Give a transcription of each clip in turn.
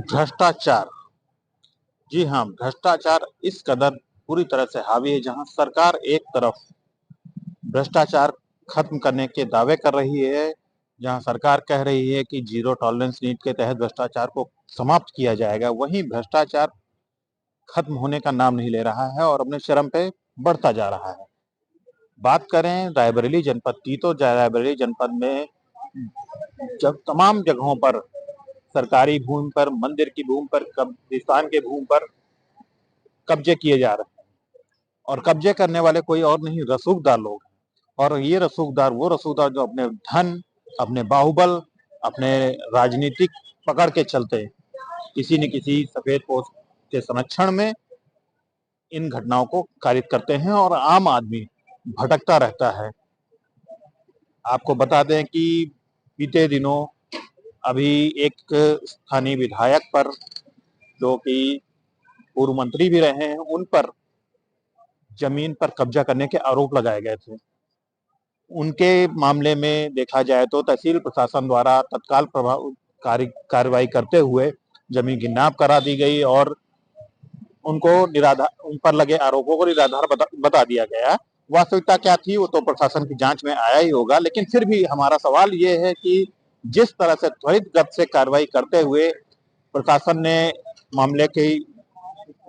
भ्रष्टाचार। जी हाँ, भ्रष्टाचार इस कदर पूरी तरह से हावी है, जहां सरकार एक तरफ भ्रष्टाचार खत्म करने के दावे कर रही है, जहां सरकार कह रही है कि जीरो टॉलरेंस नीति के तहत भ्रष्टाचार को समाप्त किया जाएगा, वहीं भ्रष्टाचार खत्म होने का नाम नहीं ले रहा है और अपने चरम पे बढ़ता जा रहा है। बात करें रायबरेली जनपद की, तो रायबरेली जनपद में जब तमाम जगहों पर सरकारी भूमि पर, मंदिर की भूमि पर, कब्रिस्तान के भूमि पर कब्जे किए जा रहे हैं और कब्जे करने वाले कोई और नहीं, रसूखदार लोग हैं। और ये रसूखदार वो रसूखदार जो अपने धन, अपने बाहुबल, अपने राजनीतिक पकड़ के चलते किसी न किसी सफेद पोस्ट के संरक्षण में इन घटनाओं को कारित करते हैं और आम आदमी भटकता रहता है। आपको बता दें कि बीते दिनों अभी एक स्थानीय विधायक पर, जो कि पूर्व मंत्री भी रहे हैं, उन पर जमीन पर कब्जा करने के आरोप लगाए गए थे। उनके मामले में देखा जाए तो तहसील प्रशासन द्वारा तत्काल प्रभाव कार्रवाई करते हुए जमीन की नाप करा दी गई और उनको निराधार, उन पर लगे आरोपों को निराधार बता दिया गया। वास्तविकता क्या थी वो तो प्रशासन की जांच में आया ही होगा, लेकिन फिर भी हमारा सवाल ये है कि जिस तरह से त्वरित गति से कार्रवाई करते हुए प्रशासन ने मामले की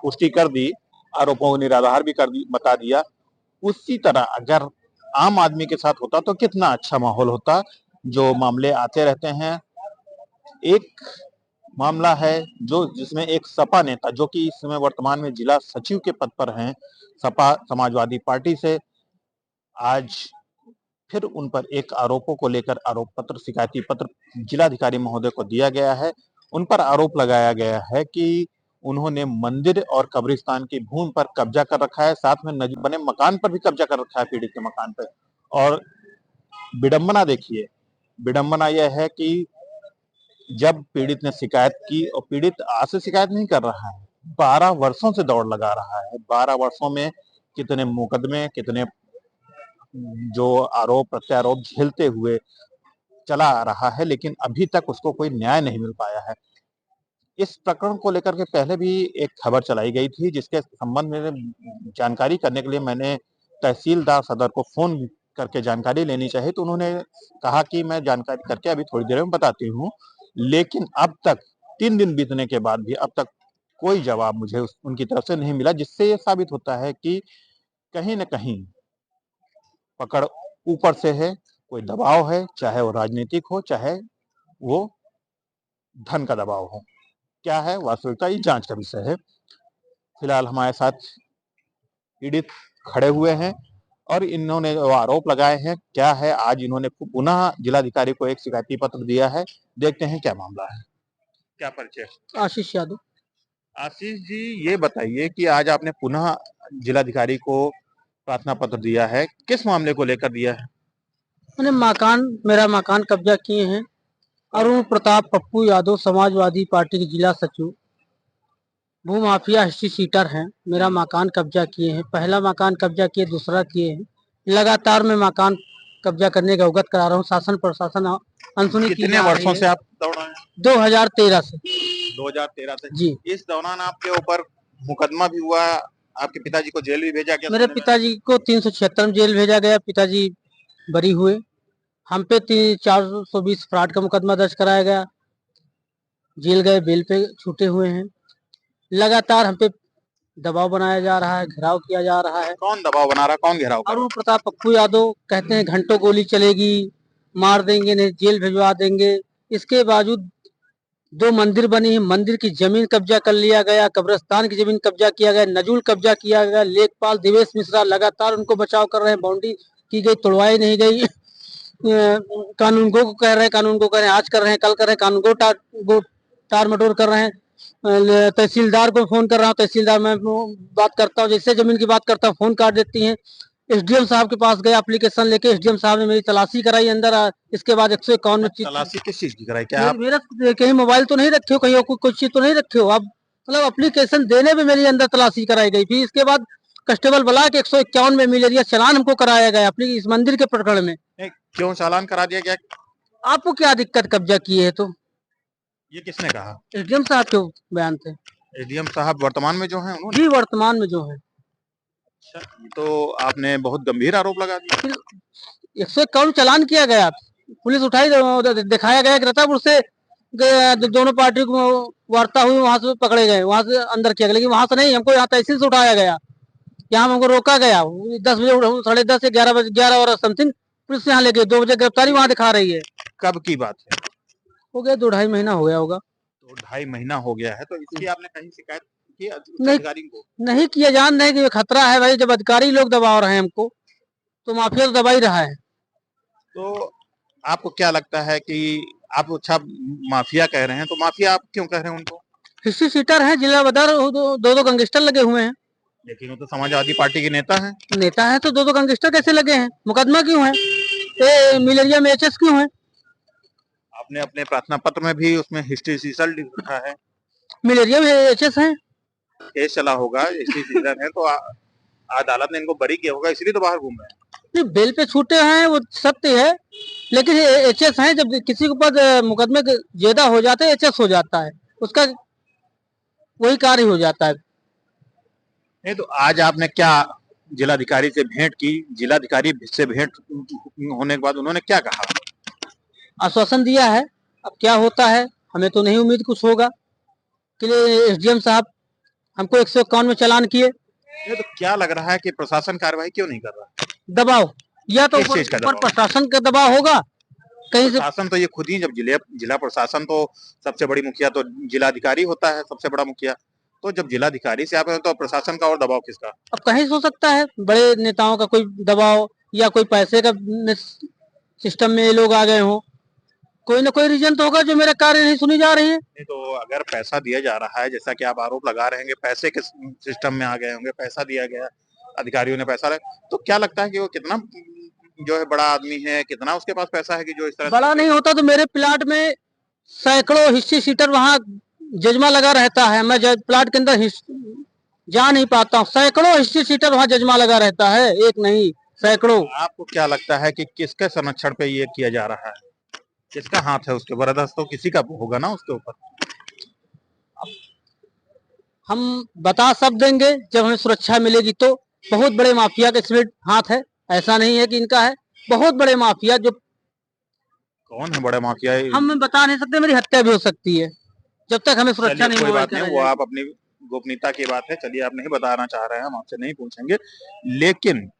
पुष्टि कर दी, आरोपों को निराधार भी कर दी, बता दिया, उसी तरह अगर आम आदमी के साथ होता तो कितना अच्छा माहौल होता। जो मामले आते रहते हैं, एक मामला है जो जिसमें एक सपा नेता, जो कि इस समय वर्तमान में जिला सचिव के पद पर हैं, सपा समाजवादी पार्टी से, आज फिर उन पर एक आरोपों को लेकर आरोप पत्र, शिकायती पत्र जिलाधिकारी महोदय को दिया गया है। उन पर आरोप लगाया गया है कि उन्होंने मंदिर और कब्रिस्तान की भूमि पर कब्जा कर रखा है, साथ में नजदीक बने मकान पर भी कब्जा कर रखा है, पीड़ित के मकान पर। और विडंबना देखिए, विडंबना यह है कि जब पीड़ित ने शिकायत की, और पीड़ित आज से शिकायत नहीं कर रहा है, 12 वर्षों से दौड़ लगा रहा है। 12 वर्षों में कितने मुकदमे, कितने जो आरोप प्रत्यारोप झेलते हुए चला आ रहा है, लेकिन अभी तक उसको कोई न्याय नहीं मिल पाया है। इस प्रकरण को लेकर के पहले भी एक खबर चलाई गई थी, जिसके संबंध में जानकारी करने के लिए मैंने तहसीलदार सदर को फोन करके जानकारी लेनी चाहिए, तो उन्होंने कहा कि मैं जानकारी करके अभी थोड़ी देर में बताती हूँ। लेकिन अब तक 3 दिन बीतने के बाद भी अब तक कोई जवाब मुझे उनकी तरफ से नहीं मिला, जिससे ये साबित होता है कि कहीं न कहीं पकड़ ऊपर से है, कोई दबाव है, चाहे वो राजनीतिक हो, चाहे वो धन का दबाव हो। क्या है वास्तविकता, ये जांच का विषय है। फिलहाल हमारे साथ पीड़ित खड़े हुए हैं और इन्होंने जो आरोप लगाए हैं, क्या है, आज इन्होंने पुनः जिलाधिकारी को एक शिकायती पत्र दिया है। देखते हैं क्या मामला है। क्या परिचय? आशीष यादव। आशीष जी, ये बताइए कि आज आपने पुनः जिलाधिकारी को प्रार्थना पत्र दिया है, किस मामले को लेकर दिया है? मैंने मेरा मकान कब्जा किए हैं। अरुण प्रताप पप्पू यादव, समाजवादी पार्टी के जिला सचिव, भूमाफिया हिस्ट्री सीटर हैं। मेरा मकान कब्जा किए हैं, पहला मकान कब्जा किए, दूसरा किए हैं। लगातार मैं मकान कब्जा करने का अवगत करा रहा हूँ। शासन प्रशासन अनसुनी की कितने जा रही वर्षों है। से आप दौड़ा हैं? 2013 से। 2013 से जी। इस दौरान आपके ऊपर मुकदमा भी हुआ, आपके पिताजी को जेल भी भेजा गया? मेरे पिताजी को 376 में जेल भेजा गया, पिताजी बरी हुए। हम पे 420 फ्रॉड का मुकदमा दर्ज कराया गया, जेल गए, बेल पे छूटे हुए हैं। लगातार हम पे दबाव बनाया जा रहा है, घेराव किया जा रहा है। कौन दबाव बना रहा, कौन घेराव कर रहा? अरुण प्रताप पप्पू यादव कहते हैं घंटों गोली चलेगी, मार देंगे, नहीं जेल भिजवा देंगे। इसके बावजूद 2 मंदिर बनी है, मंदिर की जमीन कब्जा कर लिया गया, कब्रिस्तान की जमीन कब्जा किया गया, नजूल कब्जा किया गया। लेखपाल दिवेश मिश्रा लगातार उनको बचाव कर रहे हैं, बाउंड्री की गई, तोड़वाई नहीं गई। कानून को कह रहे हैं, कानून को कह रहे हैं, आज कर रहे हैं, कल कर रहे हैं, कानून को टार मटोर कर रहे हैं। तहसीलदार को फोन कर रहा हूँ, तहसीलदार मैं बात करता हूँ, जैसे जमीन की बात करता हूँ फोन काट देती हैं। एसडीएम साहब के पास गया एप्लीकेशन लेके, एसडीएम साहब ने मेरी तलाशी कराई अंदर। इसके बाद 151 में तलाशी किस चीज की कराई? क्या मेरा कहीं मोबाइल तो नहीं रखे हो, कहीं कोई चीज तो नहीं रखे हो आप? मतलब एप्लीकेशन देने में मेरी अंदर तलाशी कराई गई। फिर इसके बाद कांस्टेबल बुला के 151 में मिलेरिया चालान हमको कराया गया अपनी इस मंदिर के प्रकरण में। क्यों चालान करा दिया गया? आपको क्या दिक्कत, कब्जा किए है तो? ये किसने कहा? एसडीएम साहब के बयान थे। एसडीएम साहब वर्तमान में जो हैं उन्होंने? जी, वर्तमान में जो है। अच्छा, ये तो आपने बहुत गंभीर आरोप लगा दिया। फिर 151 चालान किया गया, पुलिस उठाई, दिखाया गया कि रतापुर से दोनों पार्टी को वार्ता हुई, वहां से पकड़े गए, वहां से अंदर किया गया, लेकिन वहां से नहीं, हमको यहाँ तहसील से उठाया गया, यहाँ हमको रोका गया। 10 बजे, 10:30 से 11 बजे, 11 और समथिंग पुलिस यहाँ ले गई। 2 बजे गिरफ्तारी वहां दिखा रही है। कब की बात है? हो गया 2-2.5 महीना हो गया होगा। तो 2.5 महीना हो गया है, तो इसकी आपने कहीं शिकायत की नहीं, अधिकारी को? नहीं किया, जान रहे कि खतरा है भाई, जब अधिकारी लोग दबा रहे हैं हमको, तो माफिया तो दबा ही रहा है। तो आपको क्या लगता है कि आप अच्छा माफिया कह रहे हैं, तो माफिया आप क्यों कह रहे हैं उनको? हिस्ट्री सीटर है, जिला बदर, 2-2 गैंगस्टर लगे हुए हैं। लेकिन वो तो समाजवादी पार्टी के नेता हैं। नेता है तो 2-2 गैंगस्टर कैसे लगे हैं? मुकदमा क्यों है? ये मिलेरिया में एचएस क्यों है? आपने अपने प्रार्थना पत्र में भी उसमें हिस्ट्री सीजल लिखा है। मिलेरिया में एचएस है। केस चला होगा, हिस्ट्री सीजल है, तो अदालत ने इनको बरी किया होगा, इसलिए तो बाहर घूम रहे हैं। नहीं, बेल पे छूटे हैं वो सत्य है, लेकिन एचएस है, जब किसी के ऊपर मुकदमे ज्यादा हो जाते हैं, एचएस हो जाता है, उसका वही कार्य हो जाता है। नहीं, तो आज आपने क्या जिलाधिकारी से भेंट की? जिलाधिकारी से भेंट होने के बाद उन्होंने क्या कहा? आश्वासन दिया है, अब क्या होता है हमें तो नहीं उम्मीद कुछ होगा। कि एसडीएम साहब हमको 151 में चालान किए। ये तो क्या लग रहा है कि प्रशासन कार्रवाई क्यों नहीं कर रहा? दबाव, या तो किस चीज का ऊपर दबाव? प्रशासन का दबाव होगा कहीं से। प्रशासन तो ये खुद ही, जब जिला प्रशासन तो सबसे बड़ी मुखिया तो जिलाधिकारी होता है, सबसे बड़ा मुखिया। तो जब जिलाधिकारी से आप हैं, तो प्रशासन का और दबाव किसका? अब कहीं से हो सकता है, बड़े नेताओं का कोई दबाव, या कोई पैसे का सिस्टम में ये लोग आ गए हों। कोई ना कोई रीजन तो होगा जो मेरा कार्य नहीं सुनी जा रही है। नहीं, तो अगर पैसा दिया जा रहा है, जैसा कि आप आरोप लगा रहे हैं, पैसे के सिस्टम में आ गए होंगे, पैसा दिया गया, अधिकारियों ने पैसा लिया, तो क्या लगता है कि वो कितना जो है बड़ा आदमी है, कितना उसके पास पैसा है कि जो इस तरह बड़ा नहीं होता तो मेरे प्लाट में सैकड़ों हिस्ट्री सीटर वहां जजमा लगा रहता है। मैं प्लाट के अंदर जा नहीं पाता हूँ। सैकड़ों हिस्ट्री सीटर वहां जजमा लगा रहता है, एक नहीं सैकड़ों। आपको क्या लगता है कि किसके संरक्षण पे ये किया जा रहा है? किसका हाथ है उसके? बर्दाश्त तो किसी का होगा ना उसके ऊपर। हम बता सब देंगे जब हमें सुरक्षा मिलेगी तो। बहुत बड़े माफिया का इसमें हाथ है, ऐसा नहीं है कि इनका है। बहुत बड़े माफिया जो, कौन है बड़े माफिया? हम बता नहीं सकते, मेरी हत्या भी हो सकती है जब तक हमें सुरक्षा नहीं कोई मुहैया बात नहीं, वो कराई आप अपनी गोपनीयता की बात है, चलिए आप नहीं बताना चाह रहे हैं, हम आपसे नहीं पूछेंगे। लेकिन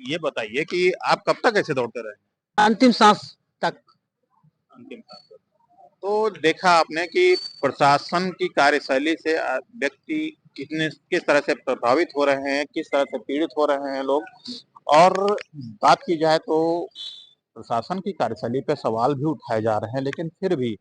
ये बताइए कि आप कब तक ऐसे दौड़ते रहे? जाएगी। अंतिम सांस तक। अंतिम तक। तो देखा आपने कि प्रशासन की कार्यशैली से व्यक्ति किस तरह से प्रभावित हो रहे हैं, किस तरह से पीड़ित हो रहे हैं लोग। और बात की जाए तो प्रशासन की कार्यशैली पे सवाल भी उठाए जा रहे हैं, लेकिन फिर भी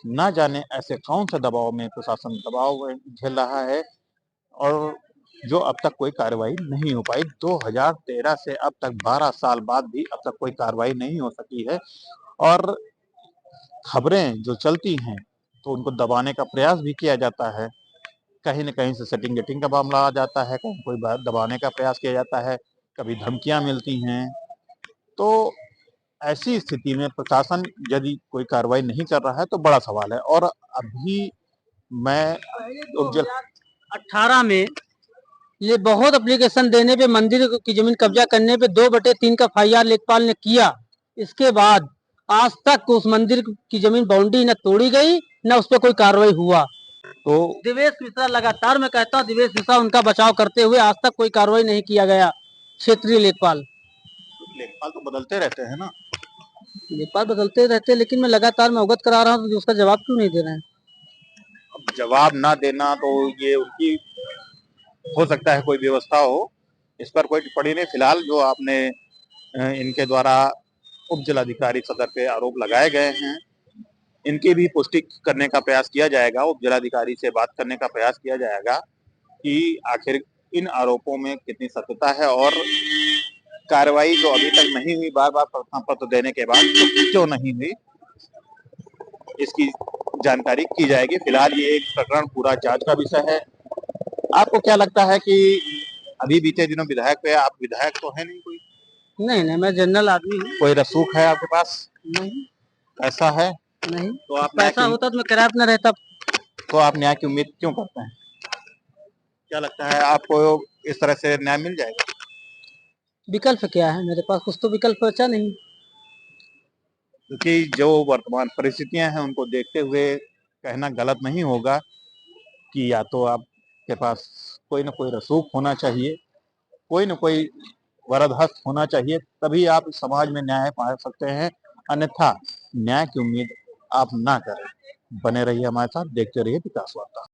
ना जाने ऐसे कौन से दबाव में प्रशासन दबाव झेल रहा है, और जो अब तक कोई कार्रवाई नहीं हो पाई। 2013 से अब तक 12 साल बाद भी अब तक कोई कार्रवाई नहीं हो सकी है, और खबरें जो चलती हैं तो उनको दबाने का प्रयास भी किया जाता है। कहीं न कहीं से सेटिंग गेटिंग का मामला आ जाता है, कहीं कोई बात दबाने का प्रयास किया जाता है, कभी धमकियाँ मिलती हैं। तो ऐसी स्थिति में प्रशासन यदि कोई कार्रवाई नहीं कर रहा है तो बड़ा सवाल है। और अभी मैं उपजिला 2018 में ये बहुत एप्लीकेशन देने पे, मंदिर की जमीन कब्जा करने पे 2/3 का FIR लेखपाल ने किया। इसके बाद आज तक उस मंदिर की जमीन बाउंड्री न तोड़ी गई, न उस पर कोई कार्रवाई हुआ। तो दिवेश मिश्रा, लगातार मैं कहता हूँ, दिवेश मिश्रा उनका बचाव करते हुए आज तक कोई कार्रवाई नहीं किया गया। क्षेत्रीय लेखपाल तो बदलते रहते हैं ना। लेखपाल बदलते रहते, लेकिन मैं लगातार मैं अवगत करा रहा हूँ, तो उसका जवाब क्यों नहीं दे रहे हैं? अब जवाब ना देना तो ये उनकी, हो सकता है कोई व्यवस्था हो, इस पर कोई टिप्पणी नहीं। फिलहाल जो आपने इनके द्वारा उप जिलाधिकारी सदर पे आरोप लगाए गए हैं, इनकी भी पुष्टि करने का प्रयास किया जाएगा। उप जिलाधिकारी से बात करने का प्रयास किया जाएगा कि आखिर इन आरोपों में कितनी सत्यता है, और कार्रवाई जो अभी तक नहीं हुई, बार बार प्रार्थना पत्र देने के बाद, तो क्यों नहीं हुई, इसकी जानकारी की जाएगी। फिलहाल ये एक प्रकरण पूरा जांच का विषय है। आपको क्या लगता है कि अभी बीते दिनों विधायक पे, आप विधायक तो है नहीं कोई? नहीं नहीं, मैं जनरल आदमी हूँ। कोई रसूख है आपके पास? नहीं। ऐसा है? नहीं, तो आप न्याय पैसा की होता तो मैं किराया पे न रहता। तो आप न्याय की उम्मीद क्यों करते हैं? क्या लगता है आपको इस तरह से न्याय मिल जाएगा? विकल्प क्या है मेरे पास? कुछ तो विकल्प बचा नहीं। क्योंकि जो वर्तमान परिस्थितियां हैं उनको देखते हुए कहना गलत नहीं होगा कि या तो आपके पास कोई ना कोई रसूख होना चाहिए, कोई ना कोई वरद हस्त होना चाहिए, तभी आप समाज में न्याय पा सकते हैं। अन्यथा न्याय की उम्मीद आप ना करें। बने रहिए हमारे साथ, देखते रहिए विकास वार्ता।